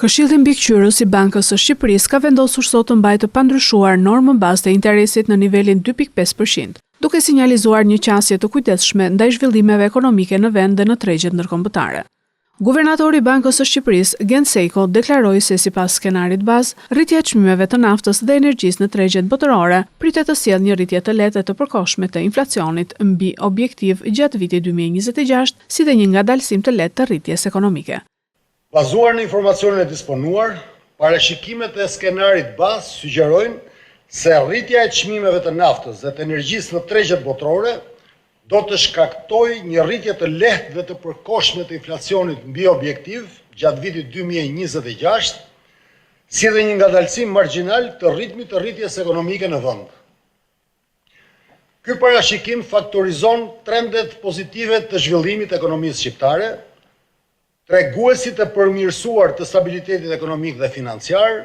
Këshilli Mbikëqyrës i Bankës së Shqipërisë ka vendosur sot të mbajë të pandryshuar normën bazë të interesit në nivelin 2.5%, duke sinjalizuar një qasje të kujdesshme ndaj zhvillimeve ekonomike në vend dhe në tregjet ndërkombëtare. Guvernatori i Bankës së Shqipërisë, Gen Sejko, deklaroi se sipas skenarit bazë, rritja e çmimeve të naftës dhe energjisë në tregjet botërore pritet të sjellë një rritje të lehtë të përkohshme të inflacionit mbi objektiv gjatë vitit 2026, si dhe një ngadalësim të lehtë të rritjes ekonomike. Bazuar në informacionin e disponuar, parashikimet e skenarit bazë sugjerojnë se rritja e çmimeve të naftës dhe të energjisë në tregjet botërore do të shkaktojë një rritje të lehtë dhe të përkohshme të inflacionit mbi objektiv gjatë vitit 2026, si dhe një ngadalësim margjinal të ritmit të rritjes ekonomike në vend. Ky parashikim faktorizon trendet pozitive të zhvillimit të ekonomisë shqiptare, treguesit e përmirësuar të stabilitetit ekonomik dhe financiar,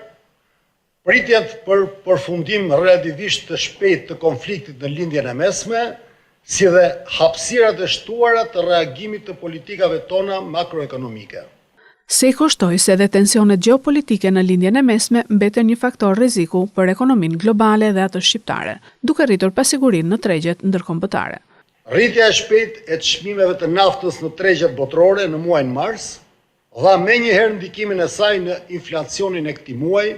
pritjet për përfundim relativisht të shpejt të konfliktit në lindjen e mesme, si dhe hapësirat e shtuara të reagimit të politikave tona makroekonomike. Sejko shtoi se edhe tensionet gjeopolitike në lindjen e mesme mbeten një faktor rreziku për ekonominë globale dhe atë shqiptare, duke rritur pasigurinë në tregjet ndërkombëtare. Rritja e shpejtë e çmimeve të naftës në tregjet botërore në muajin mars dha menjëherë ndikimin e saj në inflacionin e këtij muaji,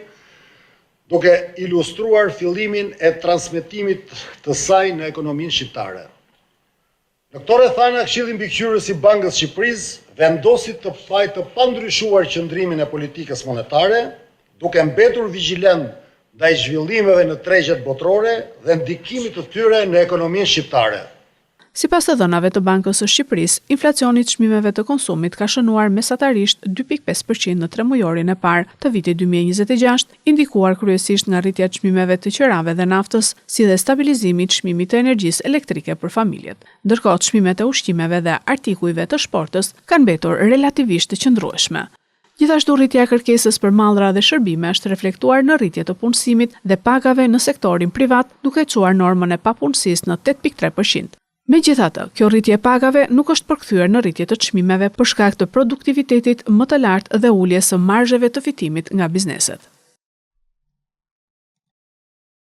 duke ilustruar fillimin e transmetimit të saj në ekonominë shqiptare. Në këto rrethana, Këshilli Mbikëqyrës i Bankës së Shqipërisë vendosi të fajë të pandryshuar qëndrimin e politikës monetare, duke mbetur vigjilent ndaj zhvillimeve në tregjet botërore dhe ndikimit të tyre në ekonominë shqiptare. Sipas të dhënave të Bankës së Shqipërisë, inflacioni i çmimeve të konsumit ka shënuar mesatarisht 2.5% në tremujorin e parë të vitit 2026, indikuar kryesisht nga rritja e çmimeve të qerave dhe naftës, si dhe stabilizimi i çmimit të energjisë elektrike për familjet. Ndërkohë çmimet e ushqimeve dhe artikujve të shportës kanë mbetur relativisht të qëndrueshme. Gjithashtu rritja e kërkesës për mallra dhe shërbime është reflektuar në rritje të punësimit dhe pagave në sektorin privat, duke çuar normën e papunësisë në 8.3%. Megjithatë, kjo rritje e pagave nuk është përkthyer në rritje të çmimeve për shkak të produktivitetit më të lartë dhe uljes së marzheve të fitimit nga bizneset.